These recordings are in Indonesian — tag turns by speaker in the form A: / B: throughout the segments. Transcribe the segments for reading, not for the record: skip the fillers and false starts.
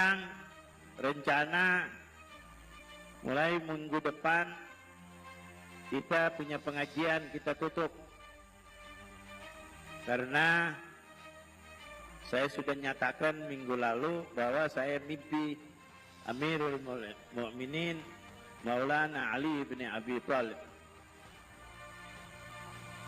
A: sekarang rencana mulai minggu depan kita punya pengajian kita tutup. Karena saya sudah nyatakan minggu lalu bahwa saya mimpi Amirul Mukminin Maulana Ali bin Abi Thalib.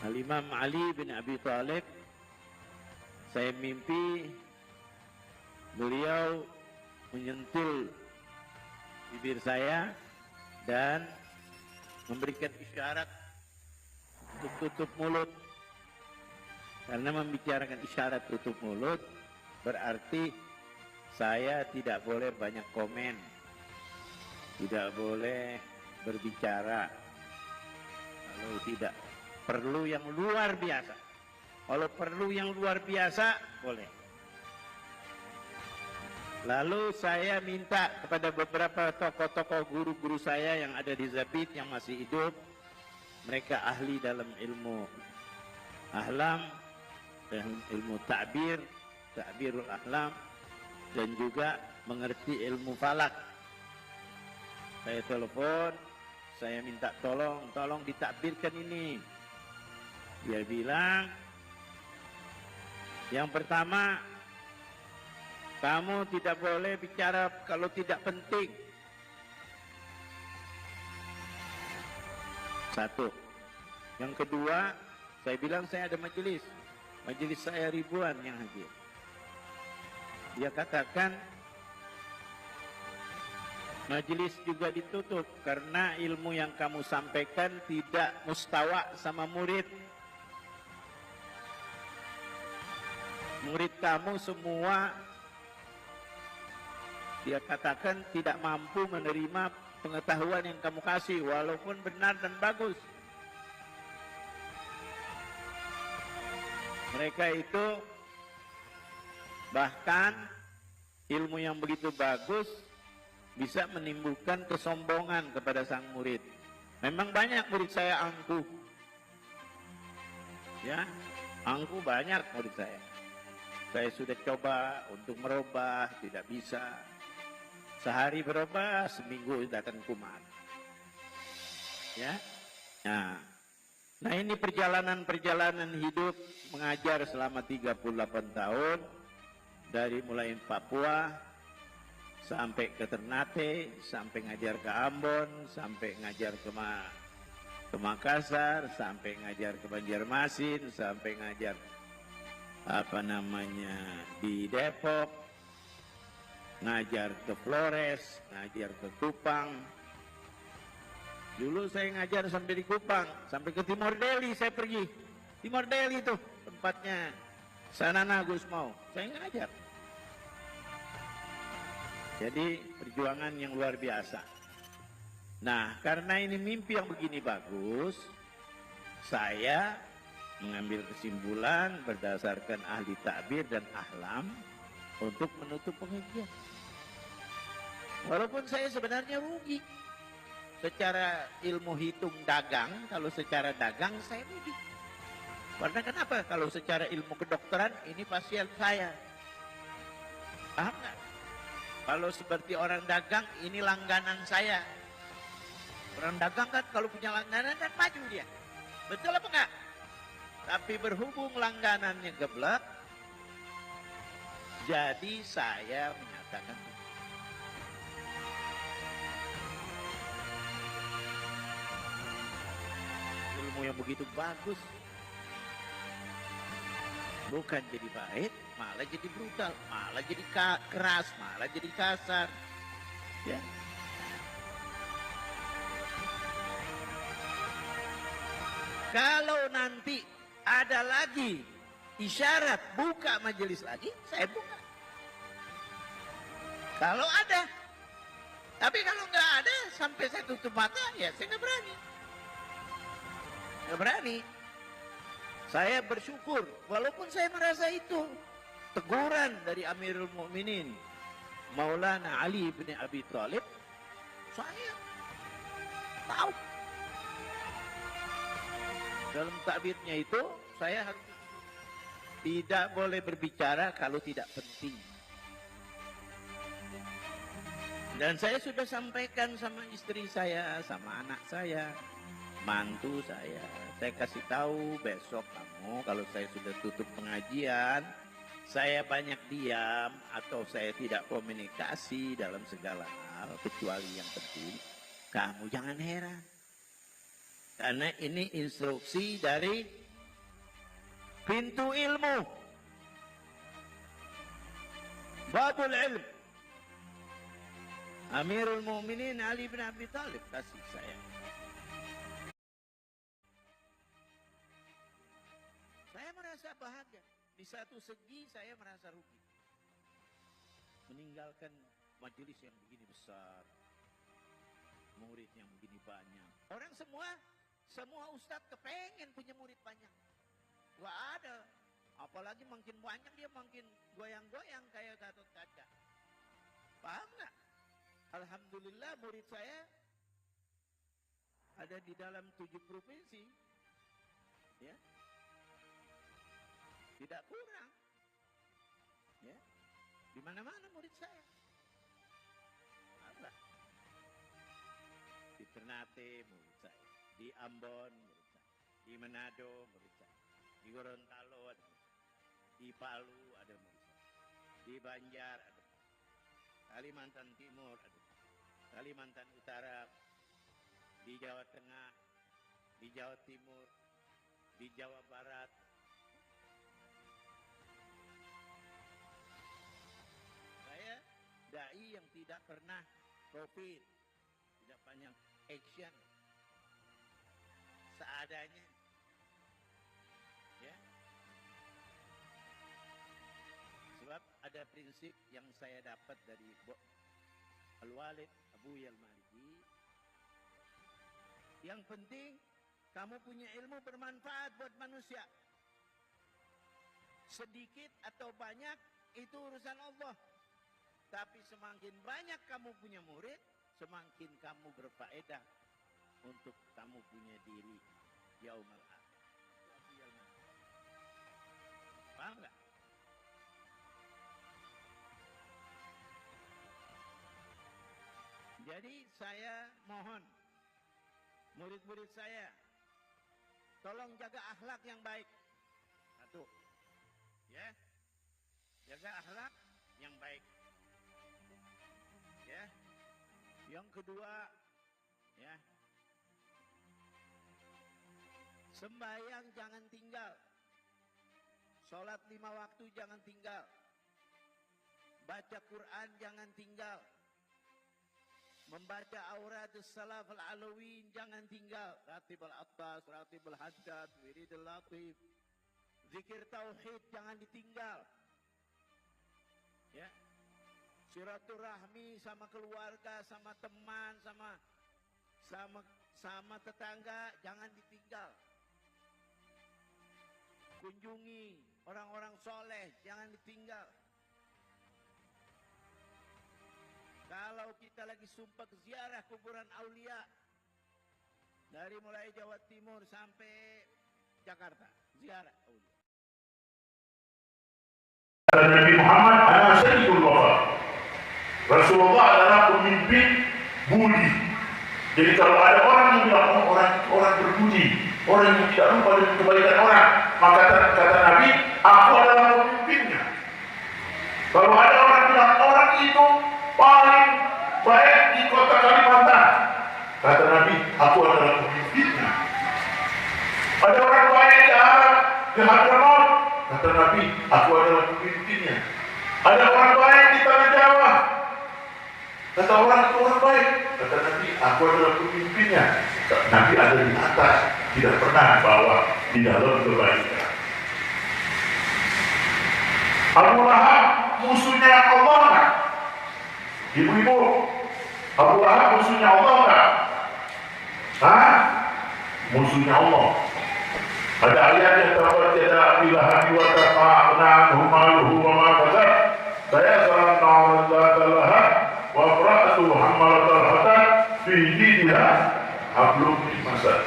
A: Al-Imam Ali bin Abi Thalib, saya mimpi beliau menyentil bibir saya dan memberikan isyarat untuk tutup mulut. Karena membicarakan isyarat tutup mulut berarti saya tidak boleh banyak komen, tidak boleh berbicara kalau tidak perlu yang luar biasa. Kalau perlu yang luar biasa boleh. Lalu saya minta kepada beberapa tokoh-tokoh guru-guru saya yang ada di Zabid yang masih hidup, mereka ahli dalam ilmu ahlam dan ilmu ta'birul ahlam, dan juga mengerti ilmu falak. Saya telepon, saya minta tolong ditakbirkan ini. Dia bilang, yang pertama, kamu tidak boleh bicara kalau tidak penting. Satu. Yang kedua, saya bilang saya ada majelis saya ribuan yang hadir. Dia katakan, majelis juga ditutup karena ilmu yang kamu sampaikan tidak mustawa sama murid. Murid kamu semua, dia katakan, tidak mampu menerima pengetahuan yang kamu kasih walaupun benar dan bagus. Mereka itu bahkan ilmu yang begitu bagus bisa menimbulkan kesombongan kepada sang murid. Memang banyak murid saya angkuh, ya, angkuh banyak murid saya. Saya sudah coba untuk merubah, tidak bisa. Sehari berubah, seminggu datang kumat. Ya, nah ini perjalanan hidup mengajar selama 38 tahun, dari mulai Papua sampai ke Ternate, sampai ngajar ke Ambon, sampai ngajar ke Makassar, sampai ngajar ke Banjarmasin, sampai ngajar di Depok, ngajar ke Flores, ngajar ke Kupang. Dulu saya ngajar sampai di Kupang, sampai ke Timor Delhi saya pergi. Timor Delhi itu tempatnya Sanana Gusmau, saya ngajar. Jadi perjuangan yang luar biasa. Nah, karena ini mimpi yang begini bagus, saya mengambil kesimpulan berdasarkan ahli takbir dan ahlam untuk menutup pengajian. Walaupun saya sebenarnya rugi. Secara ilmu hitung dagang, kalau secara dagang saya rugi. Karena kenapa? Kalau secara ilmu kedokteran, ini pasien saya. Paham nggak? Kalau seperti orang dagang, ini langganan saya. Orang dagang kan kalau punya langganan kan maju dia. Betul apa enggak? Tapi berhubung langganannya geblek, jadi saya menyatakan ilmu yang begitu bagus bukan jadi baik, malah jadi brutal, malah jadi keras, malah jadi kasar. Ya. Kalau nanti ada lagi isyarat buka majelis lagi, saya buka. Kalau ada. Tapi kalau nggak ada, sampai saya tutup mata, ya saya nggak berani. Nggak berani. Saya bersyukur, walaupun saya merasa itu teguran dari Amirul Mukminin Maulana Ali bin Abi Thalib, saya tahu. Dalam takbirnya itu, saya harus tidak boleh berbicara kalau tidak penting. Dan saya sudah sampaikan sama istri saya, sama anak saya, mantu saya. Saya kasih tahu besok kamu kalau saya sudah tutup pengajian, saya banyak diam atau saya tidak komunikasi dalam segala hal kecuali yang penting, kamu jangan heran. Karena ini instruksi dari pintu ilmu. Babul ilm. Amirul Mu'minin Ali bin Abi Thalib kasih saya. Saya merasa bahagia. Di satu segi saya merasa rugi. Meninggalkan majelis yang begini besar. Murid yang begini banyak. Orang semua ustadz kepengen punya murid banyak. Gak ada. Apalagi makin banyak dia makin goyang-goyang kayak Gatot Kaca. Paham gak? Alhamdulillah murid saya ada di dalam 7 provinsi. Ya. Tidak kurang. Ya. Di mana-mana murid saya. Allah. Di Ternate murid saya, di Ambon murid saya, di Manado murid saya, di Gorontalo ada murid saya, di Palu ada murid saya, di Banjar ada, Kalimantan Timur ada, Kalimantan Utara, di Jawa Tengah, di Jawa Timur, di Jawa Barat. Saya dai yang tidak pernah profit, tidak banyak action, seadanya. Ya. Sebab ada prinsip yang saya dapat dari Al-Walid Abu Al-Maliki. Yang penting kamu punya ilmu bermanfaat buat manusia. Sedikit atau banyak itu urusan Allah. Tapi semakin banyak kamu punya murid, semakin kamu berfaedah untuk kamu punya diri yaumul akhir. Paham enggak? Jadi saya mohon murid-murid saya tolong jaga akhlak yang baik. Satu. Ya. Jaga akhlak yang baik. Ya. Yang kedua, ya. Sembahyang jangan tinggal. Salat 5 waktu jangan tinggal. Baca Quran jangan tinggal. Membaca aurat salaf al-alawin jangan tinggal. Ratib al-Abbas, ratib al-Haddad, wirid al-Latif. Zikir tauhid jangan ditinggal. Ya. Silaturahmi sama keluarga, sama teman, sama tetangga jangan ditinggal. Kunjungi orang-orang soleh jangan ditinggal. Kalau kita lagi sumpah ziarah kuburan aulia dari mulai Jawa Timur sampai Jakarta, ziarah aulia.
B: Nabi Muhammad adalah Sayyidul Wafa. Rasulullah adalah pemimpin budi. Jadi kalau ada orang yang bilang orang berbudi, orang yang tidak lupa dengan kebaikan orang, maka kata Nabi, aku adalah pemimpinnya. Kalau ada orang bilang orang itu paling baik di kota Kalimantan, kata Nabi, aku adalah pemimpinnya. Ada orang baik di Arab, di Hadramaut, kata Nabi, aku adalah pemimpinnya. Ada orang baik di Tanah Jawa, kata orang itu orang baik, kata Nabi, aku adalah pemimpinnya. Nabi ada di atas, tidak pernah bawa di dalam kebaikan. Abu Lahab musuhnya Allah kan? Ibu-ibu, Abu Lahab musuhnya Allah kan? Hah? Musuhnya Allah. Ada ayat yang terdapat tidak bilahan wa taqa'na humaluhu wa ma kasab. Saya salam na'udzallaha wa imra'atu hammalatal hatab fi jidha hablum min masad.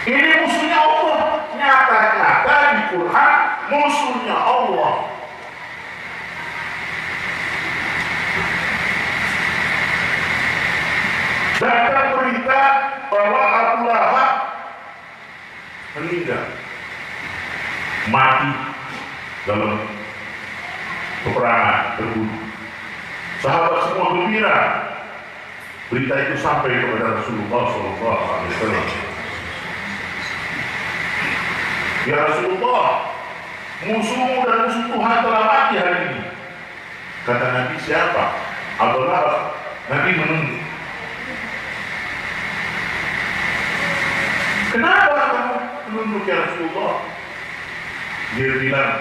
B: Ini musuhnya Allah, nyata-nyata di Quran musuhnya Allah. datang berita bahwa Abu Lahab meninggal, mati dalam peperangan, terbunuh. Sahabat semua gembira. Berita itu sampai kepada Rasulullah SAW. Ya Rasulullah, musuhmu dan musuh Tuhan telah mati hari ini. Kata Nabi, siapa? Abu Lahab. Nabi menunduk. Kenapa kamu menunduk ya Rasulullah? Dia bilang,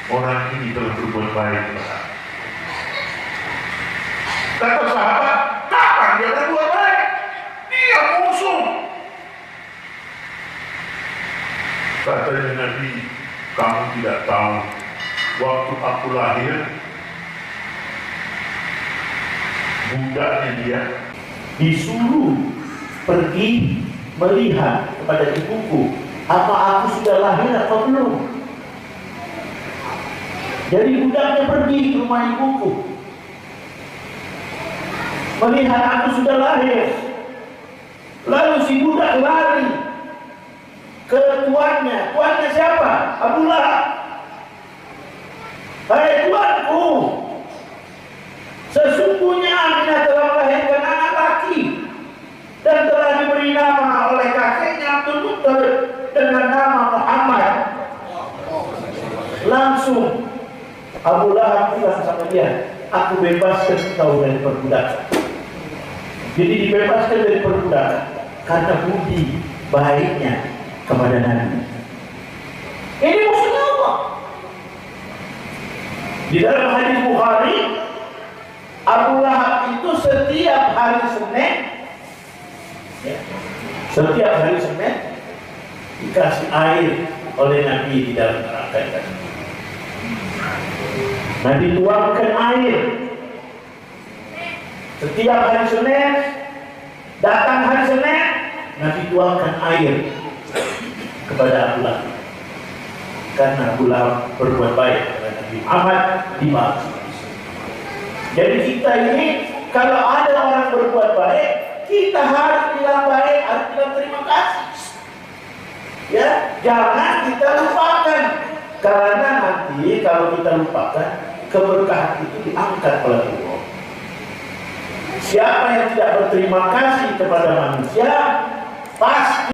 B: orang ini telah berbuat baik. Kata sahabat, kapan dia berbuat baik? Dia musuh. Katanya Nabi, kamu tidak tahu, waktu aku lahir, budaknya dia disuruh pergi melihat kepada ibuku, apa aku sudah lahir atau belum. Jadi budaknya pergi ke rumah ibuku, melihat aku sudah lahir. Lalu si budak lari ke tuannya. Tuannya siapa? Abu Lahab. Hai tuanku, sesungguhnya Aminah telah melahirkan anak laki dan telah diberi nama oleh kakeknya Abdul Muttalib dengan nama Muhammad. Langsung Abu Lahab bilang sama dia, aku bebaskan kau dari perbudakan. Jadi dibebaskan dari perbudakan karena budi baiknya kepada Nabi. Ini maksudnya apa? Di dalam hadis Bukhari, Abu Lahab itu setiap hari Senin, setiap hari Senin dikasih air oleh Nabi di dalam neraka. Nabi tuangkan air. Setiap hari Senin, datang hari Senin, Nabi tuangkan air kepada Abu Lahab. Karena Abu Lahab berbuat baik kepada Nabi Muhammad di masa. Jadi kita ini, kalau ada orang berbuat baik, kita harus bilang baik, harus bilang terima kasih. Ya, jangan kita lupakan. Karena nanti kalau kita lupakan, keberkahan itu diangkat oleh Allah. Siapa yang tidak berterima kasih kepada manusia, pasti